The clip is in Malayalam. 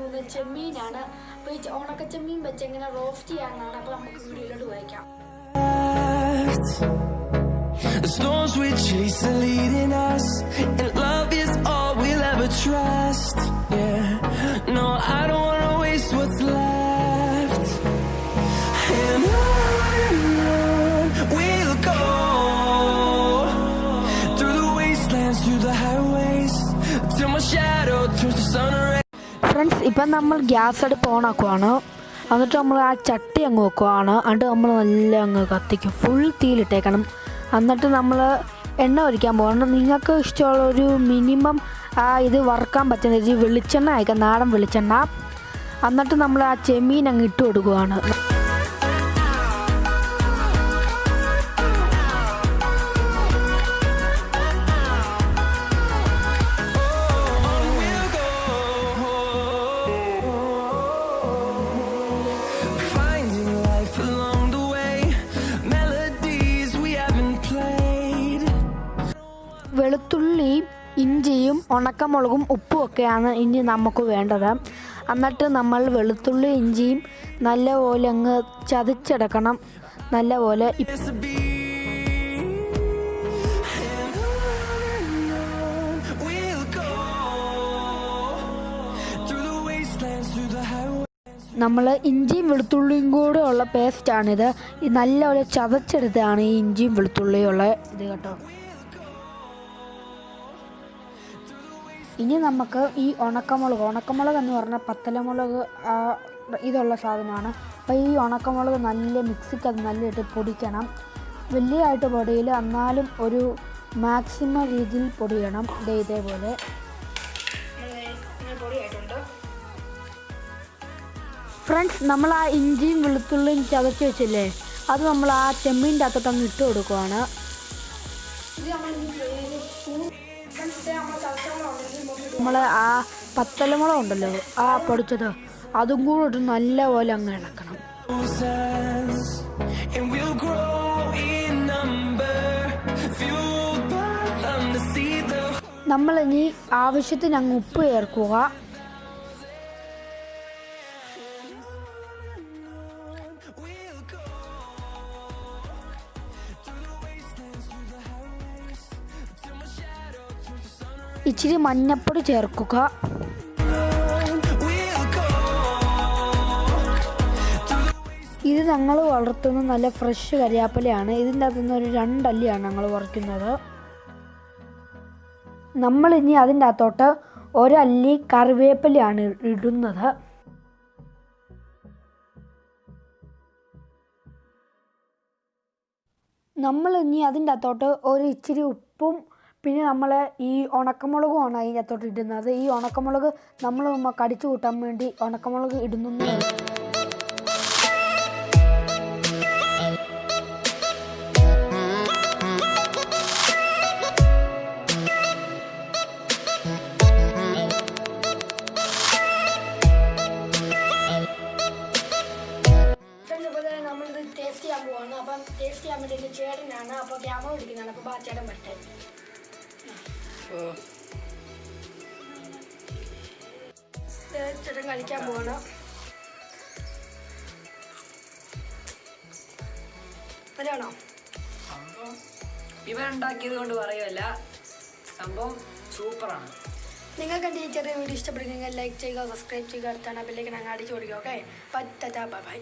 പോകുന്നത് ചെമ്മീനാണ്. അപ്പോൾ ഈ ഉണക്ക ചെമ്മീൻ വെച്ച് എങ്ങനെ റോസ്റ്റ് ചെയ്യാനാണ്. അപ്പോൾ നമുക്ക് വീഡിയോയിലോട്ട് വായിക്കാം. The storms we chase are leading us, and love is all we'll ever trust. Yeah, no, I don't wanna waste what's left. And on we'll go, through the wastelands, through the highways, till my shadow turns to sun rays. Friends, ഇപ്പം നമ്മൾ ഗ്യാസ് അടുപ്പ് ഓണാക്കുവാണ്. എന്നിട്ട് നമ്മൾ ആ ചട്ടി അങ്ങ് വെക്കുവാണ്. എന്നിട്ട് നമ്മൾ നല്ല അങ്ങ് കത്തിക്കും, ഫുൾ തീയിലിട്ടേക്കണം. എന്നിട്ട് നമ്മൾ എണ്ണ ഒഴിക്കാൻ പോകണം. നിങ്ങൾക്ക് ഇഷ്ടമുള്ള ഒരു മിനിമം ഇത് വറുക്കാൻ പറ്റുന്ന രീതിയിൽ വെളിച്ചെണ്ണ അയക്കാം, നാടൻ വെളിച്ചെണ്ണ. എന്നിട്ട് നമ്മൾ ആ ചെമ്മീൻ അങ്ങ് ഇട്ട് കൊടുക്കുകയാണ്. വെളുത്തുള്ളിയും ഇഞ്ചിയും ഉണക്കമുളകും ഉപ്പും ഒക്കെയാണ് ഇനി നമുക്ക് വേണ്ടത്. എന്നിട്ട് നമ്മൾ വെളുത്തുള്ളി ഇഞ്ചിയും നല്ലപോലെ അങ്ങ് ചതച്ചെടുക്കണം. നല്ലപോലെ നമ്മൾ ഇഞ്ചിയും വെളുത്തുള്ളിയും കൂടെ ഉള്ള പേസ്റ്റാണിത്. നല്ലപോലെ ചതച്ചെടുത്താണ് ഈ ഇഞ്ചിയും വെളുത്തുള്ളിയും ഉള്ള ഇത് കേട്ടോ. ഇനി നമുക്ക് ഈ ഉണക്കമുളക് എന്ന് പറഞ്ഞാൽ പത്തലമുളക് ഇതുള്ള സാധനമാണ്. അപ്പോൾ ഈ ഉണക്കമുളക് നല്ല മിക്സിക്ക് അത് നല്ലതായിട്ട് പൊടിക്കണം. വലിയതായിട്ട് പൊടിയില്ല, എന്നാലും ഒരു മാക്സിമം രീതിയിൽ പൊടിയണം. ഇതേപോലെ ഫ്രണ്ട്സ്, നമ്മൾ ആ ഇഞ്ചിയും വെളുത്തുള്ളിയും ചതച്ച് വെച്ചില്ലേ, അത് നമ്മൾ ആ ചെമ്മീൻ്റെ അകത്തോട്ട് അങ്ങ് ഇട്ട് കൊടുക്കുവാണ്. നമ്മൾ ആ പത്തലമുളക് ഉണ്ടല്ലോ, ആ പൊടിച്ചത്, അതും കൂടെ ഇട്ട് നല്ലപോലെ അങ്ങ് ഇളക്കണം. നമ്മൾ ഇനി ആവശ്യത്തിന് അങ്ങ് ഉപ്പ് ചേർക്കുക. ഇച്ചിരി മഞ്ഞപ്പൊടി ചേർക്കുക. ഇത് ഞങ്ങൾ വളർത്തുന്ന നല്ല ഫ്രഷ് കരിയാപ്പിലയാണ്. ഇതിൻ്റെ അകത്തുനിന്ന് ഒരു 2 അല്ലിയാണ് ഞങ്ങൾ വറുക്കുന്നത്. നമ്മളിനി അതിൻ്റെ അകത്തോട്ട് 1 അല്ലി കറിവേപ്പിലയാണ് ഇടുന്നത്. നമ്മളിനി അതിൻ്റെ അകത്തോട്ട് ഒരു ഇച്ചിരി ഉപ്പും പിന്നെ നമ്മൾ ഈ ഉണക്കമുളകുമാണ് അതിൻ്റെ അകത്തോട്ട് ഇടുന്നത്. ഈ ഉണക്കമുളക് നമ്മൾ കടിച്ചു കൂട്ടാൻ വേണ്ടി ഉണക്കമുളക് ഇടുന്നു. നമ്മളിത് ടേസ്റ്റ് ചെയ്യാൻ പോവാണ്. അപ്പം ടേസ്റ്റ് ചെയ്യാൻ വേണ്ടി ചേട്ടനാണ്. അപ്പോൾ ക്യാമറ പിടിക്കുന്നതാണ്. അപ്പോൾ ചേട്ടൻ പറ്റേ ചേട്ടൻ കഴിക്കാൻ പോവാണ്. അതാണോ ഇവൻ ഉണ്ടാക്കിയത് കൊണ്ട് പറയുമല്ല, സംഭവം സൂപ്പറാണ്. നിങ്ങൾക്ക് എൻ്റെ ഈ ചെറിയ വീഡിയോ ഇഷ്ടപ്പെടുന്നെങ്കിൽ ലൈക്ക് ചെയ്യുക, സബ്സ്ക്രൈബ് ചെയ്യുക, അടുത്താണ് ബെല്ലൈക്കൺ അങ്ങ് അടിച്ചു കൊടുക്കുക. Okay, by.